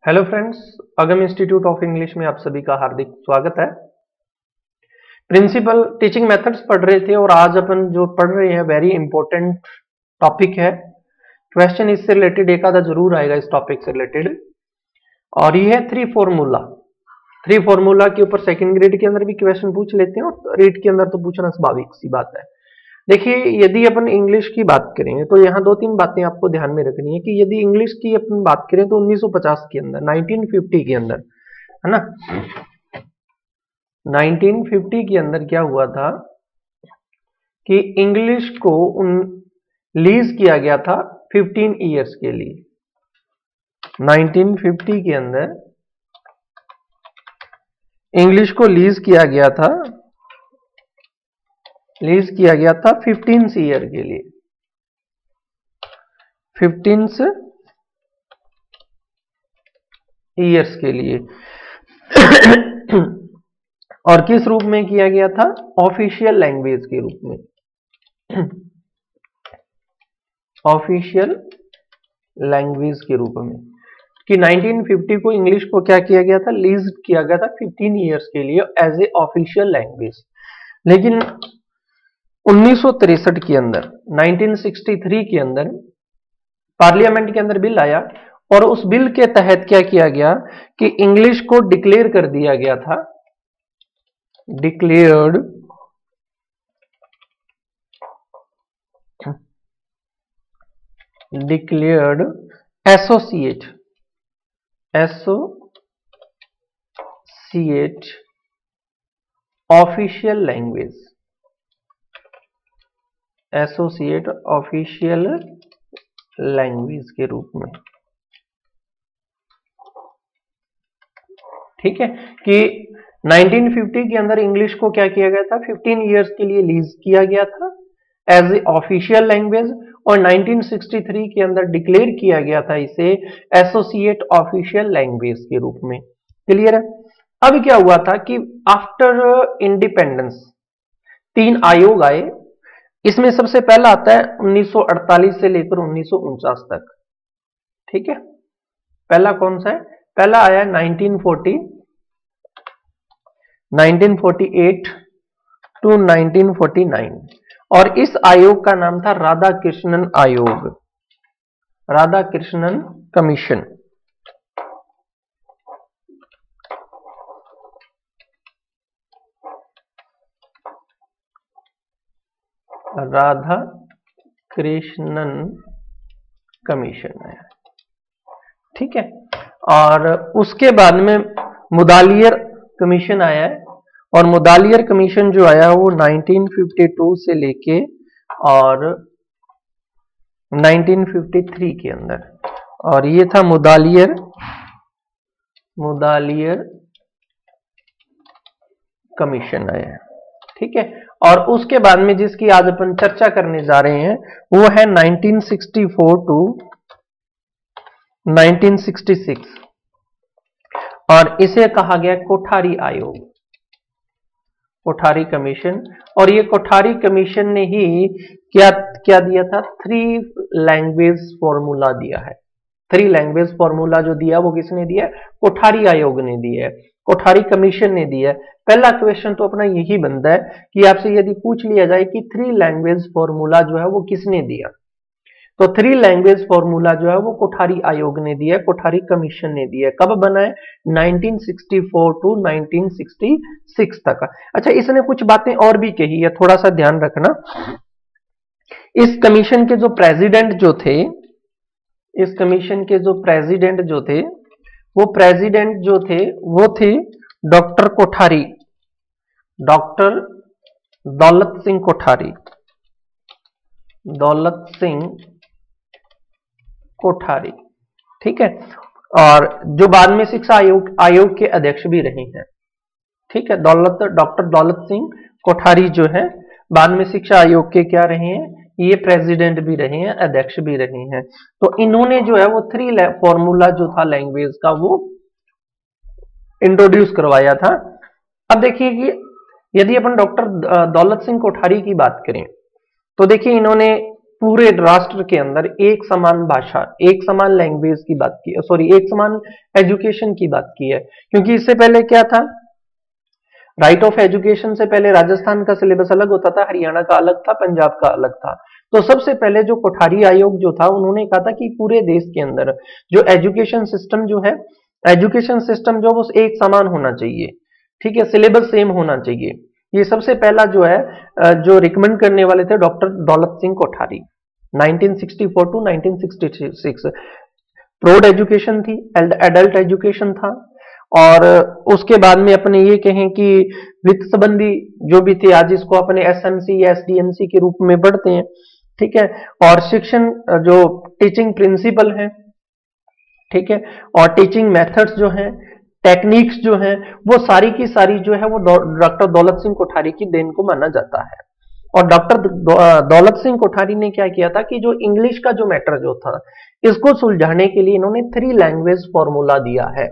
Hello friends, Agam institute of English में आप सभी का हार्दिक स्वागत है। प्रिंसिपल टीचिंग मेथड्स पढ़ रहे थे और आज अपन जो पढ़ रहे हैं वेरी इंपॉर्टेंट टॉपिक है। क्वेश्चन इससे रिलेटेड एक आधा जरूर आएगा इस टॉपिक से रिलेटेड, और ये है थ्री फॉर्मूला के ऊपर सेकंड ग्रेड के अंदर भी क्वेश्चन पूछ लेते हैं और रीड के अंदर तो पूछना स्वाभाविक सी बात है। देखिए, यदि अपन इंग्लिश की बात करें तो यहाँ दो तीन बातें आपको ध्यान में रखनी है कि यदि इंग्लिश की अपन बात करें तो 1950 के अंदर 1950 के अंदर, है ना, 1950 के अंदर क्या हुआ था कि इंग्लिश को लीज किया गया था 15 ईयर्स के लिए। 1950 के अंदर इंग्लिश को लीज किया गया था 15 ईयर के लिए, 15 ईयर्स के लिए। और किस रूप में किया गया था? ऑफिशियल लैंग्वेज के रूप में। ऑफिशियल लैंग्वेज के रूप में कि 1950 को इंग्लिश को क्या किया गया था? लीज किया गया था 15 ईयर्स के लिए एज ए ऑफिशियल लैंग्वेज। लेकिन 1963 के अंदर 1963 के अंदर पार्लियामेंट के अंदर बिल आया और उस बिल के तहत क्या किया गया कि इंग्लिश को डिक्लेयर कर दिया गया था, declared associate official language, associate official language के रूप में। ठीक है कि 1950 के अंदर इंग्लिश को क्या किया गया था? 15 इयर्स के लिए लीज किया गया था एज ए ऑफिशियल लैंग्वेज, और 1963 के अंदर डिक्लेयर किया गया था इसे एसोसिएट ऑफिशियल लैंग्वेज के रूप में। क्लियर है? अब क्या हुआ था कि आफ्टर इंडिपेंडेंस 3 आयोग आए। इसमें सबसे पहला आता है 1948 से लेकर 1949 तक। ठीक है, पहला कौन सा है? पहला आया 1948 टू 1949, और इस आयोग का नाम था राधाकृष्णन आयोग, राधाकृष्णन कमीशन। राधा कृष्णन कमीशन है। ठीक है, और उसके बाद में मुदालियर कमीशन आया है, और मुदालियर कमीशन जो आया वो 1952 से लेके और 1953 के अंदर, और ये था मुदालियर कमीशन आया है। ठीक है, और उसके बाद में जिसकी आज अपन चर्चा करने जा रहे हैं वो है 1964 टू 1966, और इसे कहा गया कोठारी आयोग, कोठारी कमीशन। और ये कोठारी कमीशन ने ही क्या दिया था? 3 लैंग्वेज फॉर्मूला दिया है। 3 लैंग्वेज फॉर्मूला जो दिया वो किसने दिया? कोठारी आयोग ने दिया है, कोठारी कमीशन ने दिया है। पहला क्वेश्चन तो अपना यही बनता है कि आपसे यदि पूछ लिया जाए कि 3 लैंग्वेज फॉर्मूला जो है वो किसने दिया, तो 3 लैंग्वेज फॉर्मूला जो है वो कोठारी आयोग ने दिया है, कोठारी कमीशन ने दिया है। कब बना है? 1964 टू 1966 तक। अच्छा, इसने कुछ बातें और भी कही है, थोड़ा सा ध्यान रखना। इस कमीशन के जो प्रेसिडेंट जो थे, इस कमीशन के जो प्रेसिडेंट जो थे वो थे डॉक्टर कोठारी, डॉक्टर दौलत सिंह कोठारी, दौलत सिंह कोठारी। ठीक है, और जो बाद में शिक्षा आयोग के अध्यक्ष भी रहे हैं। ठीक है, डॉक्टर दौलत सिंह कोठारी जो है बाद में शिक्षा आयोग के क्या रहे हैं? ये प्रेसिडेंट भी रहे हैं, अध्यक्ष भी रहे हैं। तो इन्होंने जो है वो 3 फॉर्मूला जो था लैंग्वेज का वो इंट्रोड्यूस करवाया था। अब देखिए कि यदि अपन डॉक्टर दौलत सिंह कोठारी की बात करें तो देखिए इन्होंने पूरे राष्ट्र के अंदर एक समान भाषा, एक समान लैंग्वेज की बात की, सॉरी एक समान एजुकेशन की बात की है। क्योंकि इससे पहले क्या था, राइट ऑफ एजुकेशन से पहले राजस्थान का सिलेबस अलग होता था, हरियाणा का अलग था, पंजाब का अलग था। तो सबसे पहले जो कोठारी आयोग जो था, उन्होंने कहा था कि पूरे देश के अंदर जो एजुकेशन सिस्टम जो है, एजुकेशन सिस्टम जो वो एक समान होना चाहिए, ठीक है, सिलेबस सेम होना चाहिए। ये सबसे पहला जो है जो रिकमेंड करने वाले थे डॉक्टर दौलत सिंह कोठारी, 1964 टू 1966। प्रोड एजुकेशन थी, एडल्ट एजुकेशन था, और उसके बाद में अपने ये कहें कि वित्त संबंधी जो भी थे, आज इसको अपने एसएमसी या एसडीएमसी के रूप में पढ़ते हैं, ठीक है। और शिक्षण जो टीचिंग प्रिंसिपल है, ठीक है, और टीचिंग मेथड्स जो हैं, टेक्निक्स जो हैं, वो सारी की सारी जो है वो डॉक्टर दौलत सिंह कोठारी की देन को माना जाता है। और डॉक्टर दौलत सिंह कोठारी ने क्या किया था कि जो इंग्लिश का जो मैटर जो था, इसको सुलझाने के लिए इन्होंने 3 लैंग्वेज फॉर्मूला दिया है।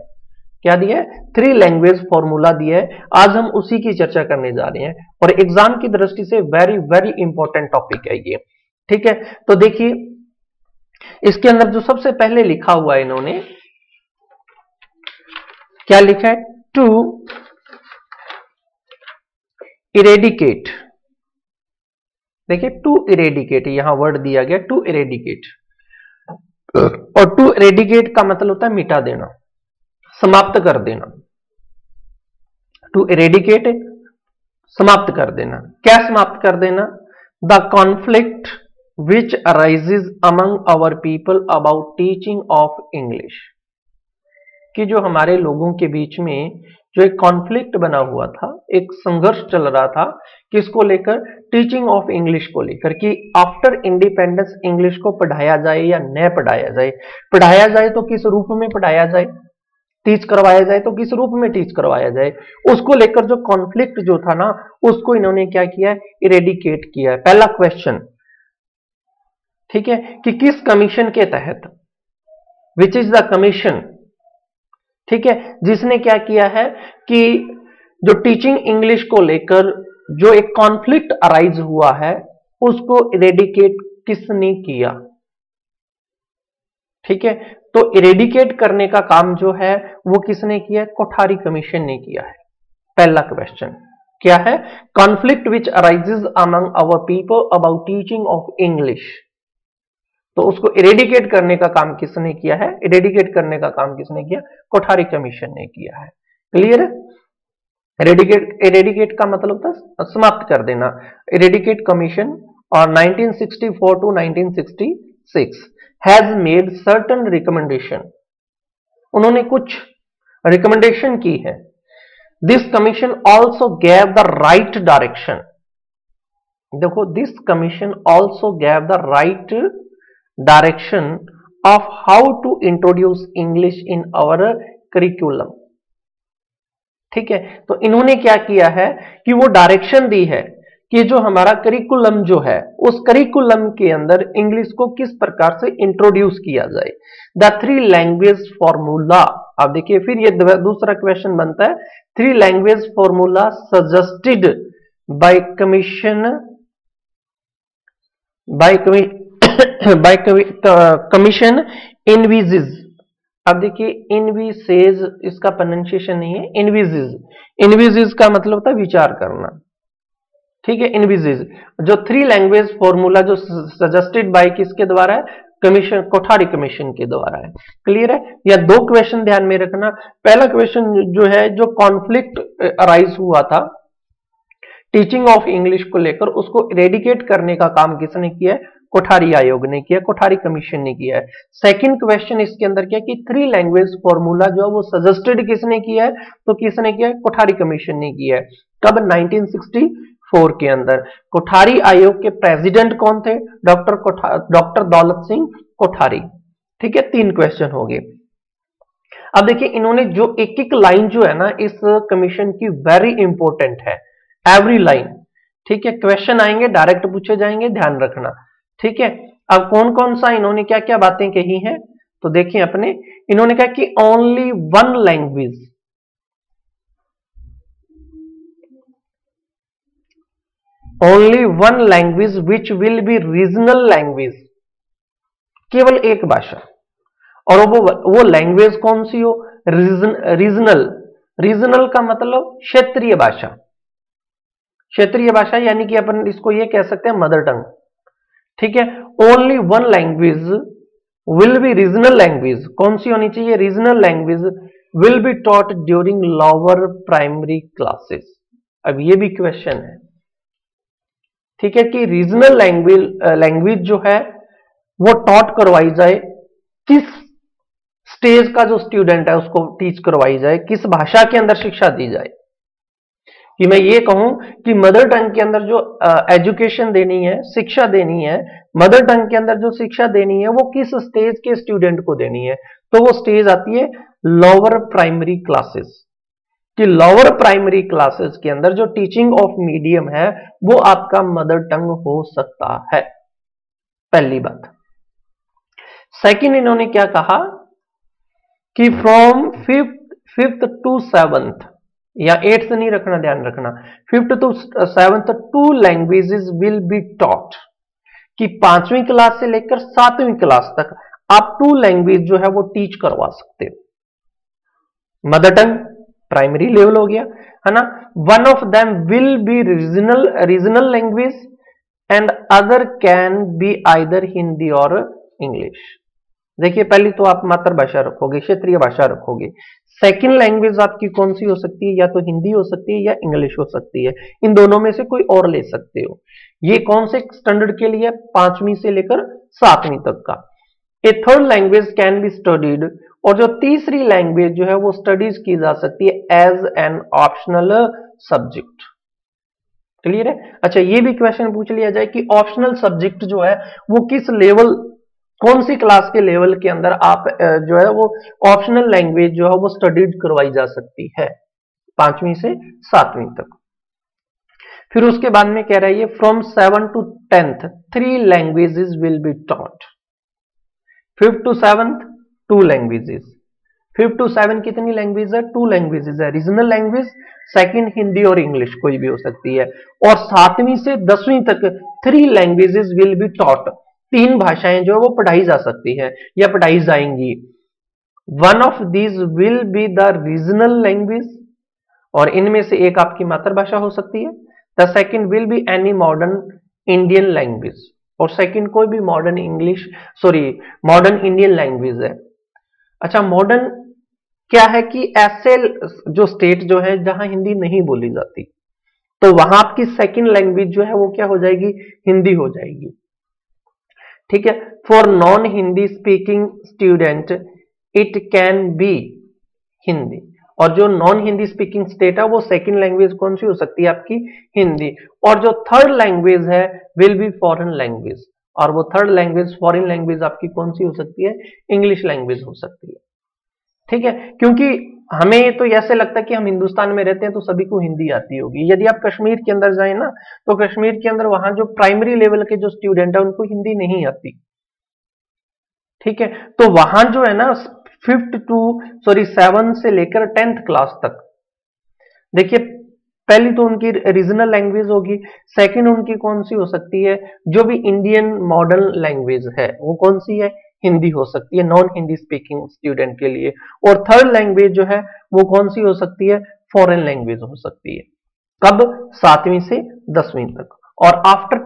क्या दिया है? 3 लैंग्वेज फॉर्मूला दिया है। आज हम उसी की चर्चा करने जा रहे हैं, और एग्जाम की दृष्टि से वेरी वेरी इंपॉर्टेंट टॉपिक है ये, ठीक है। तो देखिए इसके अंदर जो सबसे पहले लिखा हुआ है, इन्होंने क्या लिखा है? टू इरेडिकेट, देखिए टू इरेडिकेट, यहां वर्ड दिया गया टू इरेडिकेट, और टू इरेडिकेट का मतलब होता है मिटा देना, समाप्त कर देना। टू इरेडिकेट समाप्त कर देना। क्या समाप्त कर देना? The conflict which arises among our people about teaching of English, कि जो हमारे लोगों के बीच में जो एक कॉन्फ्लिक्ट बना हुआ था, एक संघर्ष चल रहा था, किसको लेकर? टीचिंग ऑफ इंग्लिश को लेकर, कि आफ्टर इंडिपेंडेंस इंग्लिश को पढ़ाया जाए या न पढ़ाया जाए, पढ़ाया जाए तो किस रूप में पढ़ाया जाए, टीच करवाया जाए तो किस रूप में टीच करवाया जाए, उसको लेकर जो कॉन्फ्लिक्ट जो था ना, उसको इन्होंने क्या किया है? इरेडिकेट किया है। पहला क्वेश्चन, ठीक है, कि किस कमीशन के तहत, विच इज द कमीशन, ठीक है, जिसने क्या किया है कि जो टीचिंग इंग्लिश को लेकर जो एक कॉन्फ्लिक्ट अराइज हुआ है, उसको इरेडिकेट किसने किया, ठीक है। तो इरेडिकेट करने का काम जो है वो किसने किया है? कोठारी कमीशन ने किया है। पहला क्वेश्चन क्या है? Conflict which arises among our people about teaching of English, तो उसको इरेडिकेट करने का काम किसने किया है? इरेडिकेट करने का काम किसने किया? कोठारी कमीशन ने किया है। क्लियर है? इरेडिकेट का मतलब था समाप्त कर देना। इरेडिकेट कमीशन और 1964 to 1966 has made certain recommendation, उन्होंने कुछ रिकमेंडेशन की है। This commission also gave the right direction, देखो this commission also gave the right direction of how to introduce English in our curriculum, ठीक है। तो इन्होंने क्या किया है कि वो डायरेक्शन दी है कि जो हमारा करिकुलम जो है, उस करिकुलम के अंदर इंग्लिश को किस प्रकार से इंट्रोड्यूस किया जाए। द 3 लैंग्वेज फॉर्मूला, आप देखिए फिर ये दूसरा क्वेश्चन बनता है, 3 language formula suggested by commission, by commission envisages. अब देखिए इनविसेज, इसका प्रोनाउंसिएशन नहीं है, इनविजिज, इनविजिज का मतलब होता है विचार करना, ठीक है। इनविजिज जो 3 लैंग्वेज फॉर्मूला जो सजेस्टेड बाय किसके द्वारा है? कमीशन, कोठारी कमीशन के द्वारा है। क्लियर है? या 2 क्वेश्चन ध्यान में रखना। पहला क्वेश्चन जो है, जो कॉन्फ्लिक्ट अराइज हुआ था टीचिंग ऑफ इंग्लिश को लेकर, उसको इरेडिकेट करने का काम किसने किया है? कोठारी आयोग ने किया, कोठारी कमीशन ने किया है। सेकंड क्वेश्चन इसके अंदर क्या कि 3 लैंग्वेज फॉर्मूला जो है वो सजेस्टेड किसने किया है? तो किसने किया है? कोठारी कमीशन ने किया है। कब? 1964 के अंदर। कोठारी आयोग के प्रेसिडेंट कौन थे? डॉक्टर दौलत सिंह कोठारी, ठीक है। 3 क्वेश्चन हो गए। अब देखिए इन्होंने जो एक एक लाइन जो है ना इस कमीशन की वेरी इंपॉर्टेंट है, एवरी लाइन, ठीक है। क्वेश्चन आएंगे, डायरेक्ट पूछे जाएंगे, ध्यान रखना, ठीक है। अब कौन कौन सा इन्होंने क्या क्या बातें कही हैं, तो देखिए अपने, इन्होंने कहा कि only 1 language, only one language which will be regional language, केवल एक भाषा, और वो लैंग्वेज कौन सी हो, रीजनल। रीजनल का मतलब क्षेत्रीय भाषा, क्षेत्रीय भाषा यानी कि अपन इसको ये कह सकते हैं मदर टंग, ठीक है। Only one language will be regional language, कौन सी होनी चाहिए, regional language will be taught during lower primary classes. अब ये भी क्वेश्चन है, ठीक है, कि रीजनल लैंग्वेज जो है वो टॉट करवाई जाए, किस स्टेज का जो स्टूडेंट है उसको टीच करवाई जाए, किस भाषा के अंदर शिक्षा दी जाए। कि मैं ये कहूं कि मदर टंग के अंदर जो एजुकेशन देनी है, शिक्षा देनी है, मदर टंग के अंदर जो शिक्षा देनी है वो किस स्टेज के स्टूडेंट को देनी है, तो वो स्टेज आती है लोअर प्राइमरी क्लासेस। कि लोअर प्राइमरी क्लासेस के अंदर जो टीचिंग ऑफ मीडियम है वो आपका मदर टंग हो सकता है, पहली बात। सेकंड इन्होंने क्या कहा कि फ्रॉम फिफ्थ टू सेवंथ, या एट्थ नहीं रखना, ध्यान रखना, fifth to seventh two languages will be taught, कि 5वीं क्लास से लेकर 7वीं क्लास तक आप 2 लैंग्वेज जो है वो टीच करवा सकते हो। मदर टंग प्राइमरी लेवल हो गया, है ना। One of them will be regional language and other can be either Hindi और इंग्लिश। देखिए पहली तो आप मातृभाषा रखोगे, क्षेत्रीय भाषा रखोगे। सेकंड लैंग्वेज आपकी कौन सी हो सकती है, या तो हिंदी हो सकती है या इंग्लिश हो सकती है, इन दोनों में से कोई और ले सकते हो। ये कौन से स्टैंडर्ड के लिए, 5वीं से लेकर 7वीं तक का। A third language can be studied, और जो तीसरी लैंग्वेज जो है वो स्टडीज की जा सकती है as an optional subject. Clear है। अच्छा ये भी क्वेश्चन पूछ लिया जाए कि ऑप्शनल सब्जेक्ट जो है वो किस लेवल, कौन सी क्लास के लेवल के अंदर आप जो है वो ऑप्शनल लैंग्वेज जो है वो स्टडीड करवाई जा सकती है, 5वीं से 7वीं तक। फिर उसके बाद में कह रहा है ये from 7 to 10th 3 languages will be taught. 5th to 7th 2 languages, 5th to 7 कितनी लैंग्वेज है, 2 लैंग्वेजेस है, रीजनल लैंग्वेज, सेकंड हिंदी और इंग्लिश कोई भी हो सकती है। और 7वीं से 10वीं तक 3 लैंग्वेजेस विल बी टॉट, 3 भाषाएं जो है वो पढ़ाई जा सकती है या पढ़ाई जाएंगी। One of these will be the regional language, और इनमें से एक आपकी मातृभाषा हो सकती है। The second will be any modern Indian language, और सेकंड कोई भी मॉडर्न मॉडर्न इंडियन लैंग्वेज है। अच्छा मॉडर्न क्या है कि ऐसे जो स्टेट जो है जहां हिंदी नहीं बोली जाती, तो वहां आपकी सेकंड लैंग्वेज जो है वो क्या हो जाएगी, हिंदी हो जाएगी। ठीक है। For non Hindi speaking student it can be Hindi, और जो नॉन हिंदी स्पीकिंग स्टेट है वो सेकंड लैंग्वेज कौन सी हो सकती है आपकी, हिंदी। और जो थर्ड लैंग्वेज है विल बी फॉरेन लैंग्वेज, और वो थर्ड लैंग्वेज फॉरेन लैंग्वेज आपकी कौन सी हो सकती है, इंग्लिश लैंग्वेज हो सकती है। ठीक है, क्योंकि हमें तो ऐसे लगता है कि हम हिंदुस्तान में रहते हैं तो सभी को हिंदी आती होगी। यदि आप कश्मीर के अंदर जाए ना, तो कश्मीर के अंदर वहां जो प्राइमरी लेवल के जो स्टूडेंट है उनको हिंदी नहीं आती। ठीक है, तो वहां जो है ना 7 से लेकर 10th क्लास तक, देखिए पहली तो उनकी रीजनल लैंग्वेज होगी, सेकंड उनकी कौन सी हो सकती है, जो भी इंडियन मॉडर्न लैंग्वेज है वो कौन सी है, हिंदी हो सकती है नॉन हिंदी स्पीकिंग स्टूडेंट के लिए। और थर्ड लैंग्वेज जो है वो कौन सी हो सकती है, फॉरेन लैंग्वेज हो सकती है। कब, 7वीं से 10वीं तक। और after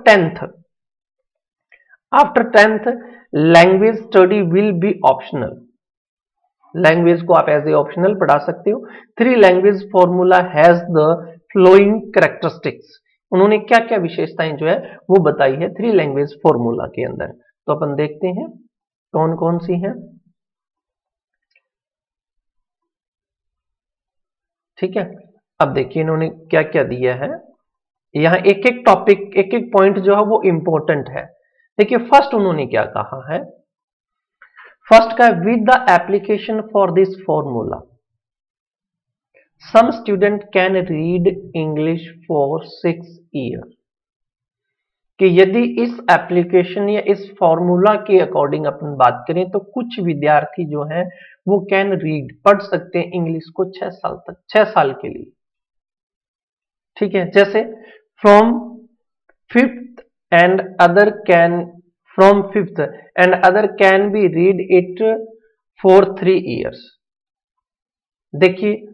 tenth language study will be optional, language को आप एज ए ऑप्शनल पढ़ा सकते हो। 3 language formula has the flowing characteristics, उन्होंने क्या क्या विशेषताएं जो है वो बताई है 3 लैंग्वेज फॉर्मूला के अंदर। तो अपन देखते हैं कौन कौन सी हैं। ठीक है, अब देखिए इन्होंने क्या क्या दिया है, यहां एक एक टॉपिक एक एक पॉइंट जो है वो इंपॉर्टेंट है। देखिए फर्स्ट उन्होंने क्या कहा है, फर्स्ट का with the application for this formula some student can read English for 6 year, कि यदि इस एप्लीकेशन या इस फॉर्मूला के अकॉर्डिंग अपन बात करें तो कुछ विद्यार्थी जो हैं वो कैन रीड, पढ़ सकते हैं इंग्लिश को 6 साल तक, 6 साल के लिए। ठीक है, जैसे from fifth and other can from fifth and other can be read it for 3 years। देखिए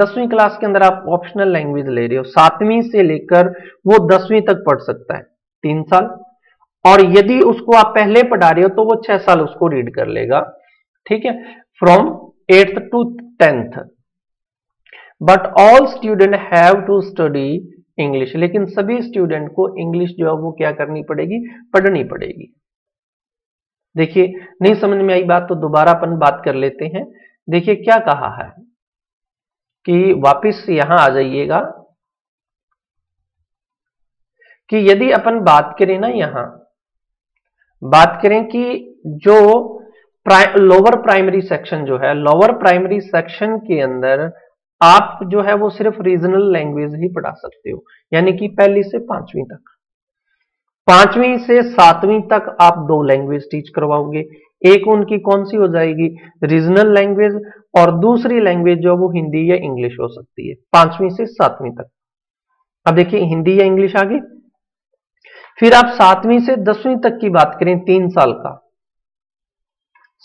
10वीं क्लास के अंदर आप ऑप्शनल लैंग्वेज ले रहे हो, 7वीं से लेकर वो 10वीं तक पढ़ सकता है 3 साल, और यदि उसको आप पहले पढ़ा रहे हो तो वो 6 साल उसको रीड कर लेगा, ठीक है, from 8th to 10th। But all student have to study English, लेकिन सभी स्टूडेंट को इंग्लिश जो है वो क्या करनी पड़ेगी, पढ़नी पड़ेगी। देखिए नहीं समझ में आई बात तो दोबारा अपन बात कर लेते हैं। देखिए क्या कहा है कि वापस यहां आ जाइएगा कि यदि अपन बात करें ना, यहां बात करें कि जो लोअर प्राइमरी सेक्शन जो है, लोअर प्राइमरी सेक्शन के अंदर आप जो है वो सिर्फ रीजनल लैंग्वेज ही पढ़ा सकते हो, यानी कि पहली से 5वीं तक। 5वीं से 7वीं तक आप 2 लैंग्वेज टीच करवाओगे, एक उनकी कौन सी हो जाएगी, रीजनल लैंग्वेज, और दूसरी लैंग्वेज जो वो हिंदी या इंग्लिश हो सकती है 5वीं से 7वीं तक। अब देखिए हिंदी या इंग्लिश आ गई। फिर आप 7वीं से 10वीं तक की बात करें, 3 साल का,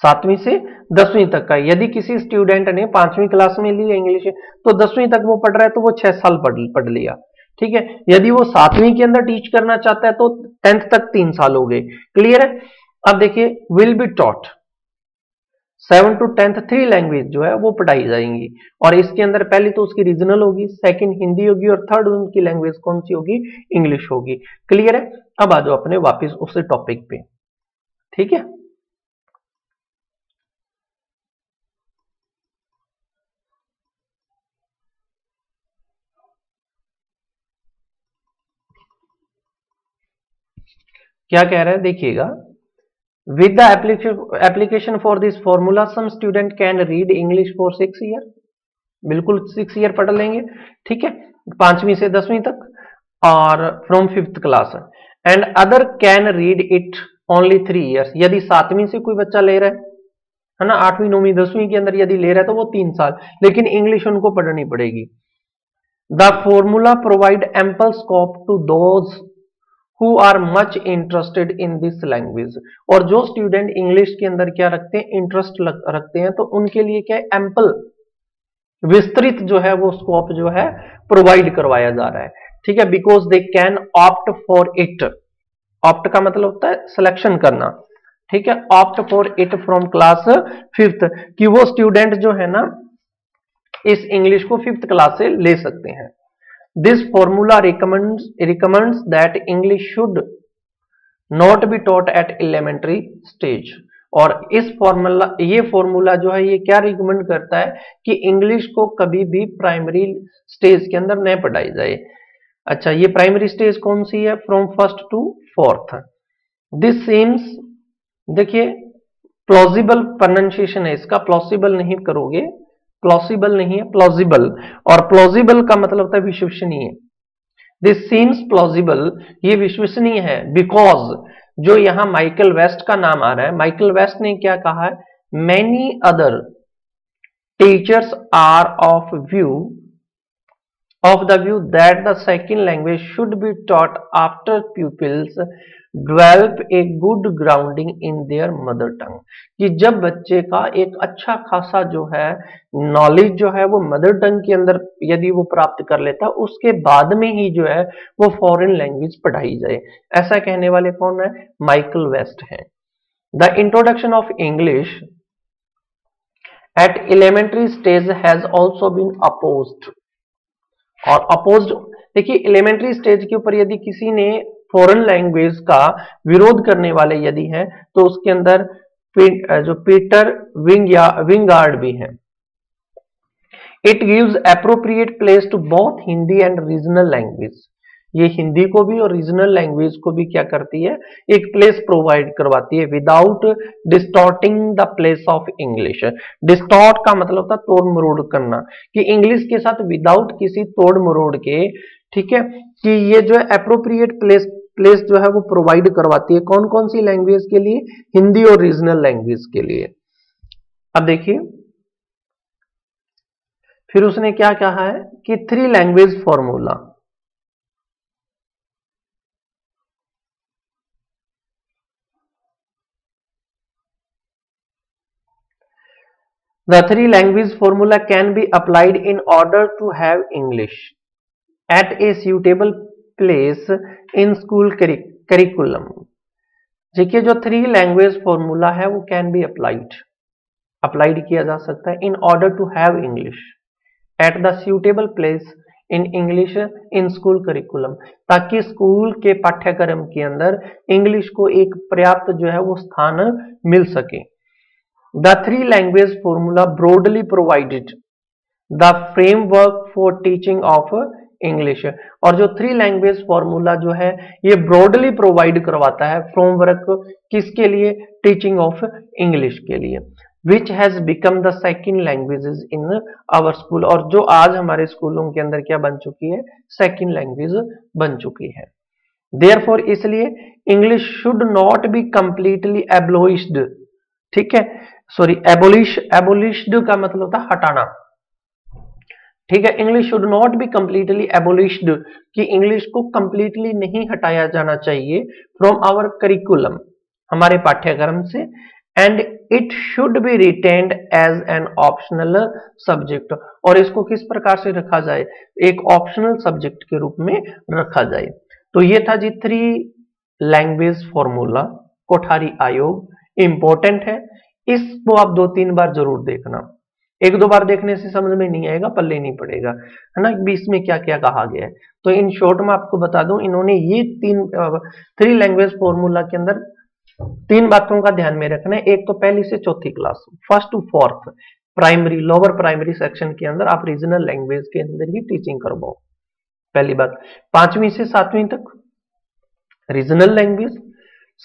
7वीं से 10वीं तक का, यदि किसी स्टूडेंट ने 5वीं क्लास में ली इंग्लिश तो 10वीं तक वो पढ़ रहा है तो वो 6 साल पढ़ लिया, ठीक है। यदि वो 7वीं के अंदर टीच करना चाहता है तो 10th तक 3 साल हो गए, क्लियर है। अब देखिए will be taught 7 to 10th 3 language जो है वो पढ़ाई जाएंगी, और इसके अंदर पहली तो उसकी रीजनल होगी, सेकंड हिंदी होगी, और थर्ड उनकी लैंग्वेज कौन सी होगी, इंग्लिश होगी, क्लियर है। अब आ जाओ अपने वापस उस टॉपिक पे, ठीक है। क्या कह रहा है देखिएगा, with the application for this formula some student can read English for 6 year, बिल्कुल 6 ईयर पढ़ लेंगे, ठीक है, 5वीं से 10वीं तक, और from 5th class, and other can read it only 3 years. यदि 7वीं से कोई बच्चा ले रहा है ना, 8वीं 9वीं 10वीं के अंदर यदि ले रहा है तो वो 3 साल, लेकिन इंग्लिश उनको पढ़नी पड़ेगी। The formula provide ample scope to those who are much interested in this language, और जो स्टूडेंट इंग्लिश के अंदर क्या रखते हैं, इंटरेस्ट रखते हैं, तो उनके लिए क्या है, एम्पल विस्तृत जो है वो स्कोप जो है प्रोवाइड करवाया जा रहा है, ठीक है, because they can opt for it. Opt का मतलब होता है सिलेक्शन करना, ठीक है, opt for it from class 5th, कि वो स्टूडेंट जो है ना इस इंग्लिश को 5th क्लास से ले सकते हैं। This formula recommends that English should not be taught at elementary stage, और इस फॉर्मूला जो है ये क्या रिकमेंड करता है कि इंग्लिश को कभी भी प्राइमरी स्टेज के अंदर न पढ़ाई जाए। अच्छा, ये प्राइमरी स्टेज कौन सी है, from 1st to 4th। This seems, देखिए प्लॉजिबल प्रोनाउंसिएशन है इसका, प्लॉसिबल नहीं करोगे, प्लॉसिबल नहीं है, प्लॉजिबल, और प्लॉजिबल का मतलब होता है विश्वसनीय। दिस सीम्स प्लॉजिबल, ये विश्वसनीय है, बिकॉज जो यहां माइकल वेस्ट का नाम आ रहा है, माइकल वेस्ट ने क्या कहा है, many other teachers are of the view that the second language should be taught after pupils develop a good grounding in their mother tongue, कि जब बच्चे का एक अच्छा खासा जो है नॉलेज जो है वो मदर टंग के अंदर यदि वो प्राप्त कर लेता है, उसके बाद में ही जो है वो फॉरेन लैंग्वेज पढ़ाई जाए। ऐसा कहने वाले कौन है, माइकल वेस्ट है। The introduction of English at elementary stage has also been opposed, और अपोज्ड, देखिए एलिमेंट्री स्टेज के ऊपर यदि किसी ने फॉरेन लैंग्वेज का विरोध करने वाले यदि हैं तो उसके अंदर जो पीटर विंगार्ड भी हैं। It gives appropriate place to both Hindi and regional language, ये हिंदी को भी और रीजनल लैंग्वेज को भी क्या करती है, एक प्लेस प्रोवाइड करवाती है, without distorting the place of English. Distort का मतलब होता है तोड़ मरोड़ करना, कि इंग्लिश के साथ विदाउट किसी तोड़ मरोड़ के, ठीक है, कि ये जो है एप्रोप्रिएट प्लेस जो है वो प्रोवाइड करवाती है, कौन कौन सी लैंग्वेज के लिए, हिंदी और रीजनल लैंग्वेज के लिए। अब देखिए फिर उसने क्या कहा है कि 3 language formula, the three language formula can be applied in order to have English at a suitable place in school curriculum. देखिए जो थ्री लैंग्वेज फॉर्मूला है वो कैन बी अप्लाइड किया जा सकता है in order to have English at the suitable place in English in school curriculum, ताकि school के पाठ्यक्रम के अंदर इंग्लिश को एक पर्याप्त जो है वो स्थान मिल सके। The three language formula broadly provided the framework for teaching of English, और जो थ्री लैंग्वेज फॉर्मूला जो है ये ब्रॉडली प्रोवाइड करवाता है फ्रेमवर्क किसके लिए, टीचिंग ऑफ इंग्लिश के लिए, which has become the second languages in our school, और जो आज हमारे स्कूलों के अंदर क्या बन चुकी है, सेकेंड लैंग्वेज बन चुकी है। देयरफॉर इसलिए English should not be completely एबोलिश्ड, ठीक है, सॉरी एबोलिश्ड का मतलब होता है हटाना, ठीक है, English should not be completely एबोलिश्ड, कि इंग्लिश को कंप्लीटली नहीं हटाया जाना चाहिए फ्रॉम आवर करिकुलम, हमारे पाठ्यक्रम से, and it should be retained as an optional subject, और इसको किस प्रकार से रखा जाए, एक ऑप्शनल सब्जेक्ट के रूप में रखा जाए। तो ये था जी थ्री लैंग्वेज फॉर्मूला, कोठारी आयोग, इंपॉर्टेंट है, इसको आप 2-3 बार जरूर देखना, 1-2 बार देखने से समझ में नहीं आएगा, पल्ले नहीं पड़ेगा, है ना, बीच में क्या क्या कहा गया है। तो इन शॉर्ट में आपको बता दूं, इन्होंने ये थ्री लैंग्वेज फॉर्मूला के अंदर 3 बातों का ध्यान में रखना है। एक तो पहली से चौथी class, first to fourth primary, lower primary section के अंदर आप रीजनल लैंग्वेज के अंदर ही टीचिंग करवाओ, पहली बात। 5वीं से 7वीं तक regional language,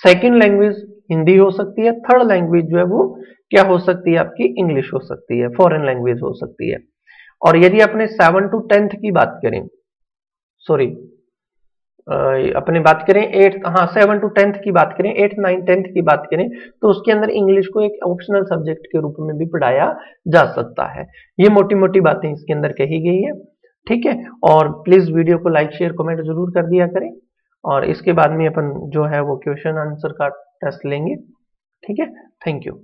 second language Hindi हो सकती है, थर्ड लैंग्वेज जो है वो क्या हो सकती है आपकी, इंग्लिश हो सकती है, फॉरेन लैंग्वेज हो सकती है। और यदि अपने 7 to 10th की बात करें, सॉरी अपने बात करें 7 to 10th की बात करें, 8th 9th 10th की बात करें, तो उसके अंदर इंग्लिश को एक ऑप्शनल सब्जेक्ट के रूप में भी पढ़ाया जा सकता है। ये मोटी मोटी बातें इसके अंदर कही गई है, ठीक है। और प्लीज वीडियो को लाइक शेयर कमेंट जरूर कर दिया करें, और इसके बाद में अपन जो है वो क्वेश्चन आंसर का टेस्ट लेंगे, ठीक है। Thank you.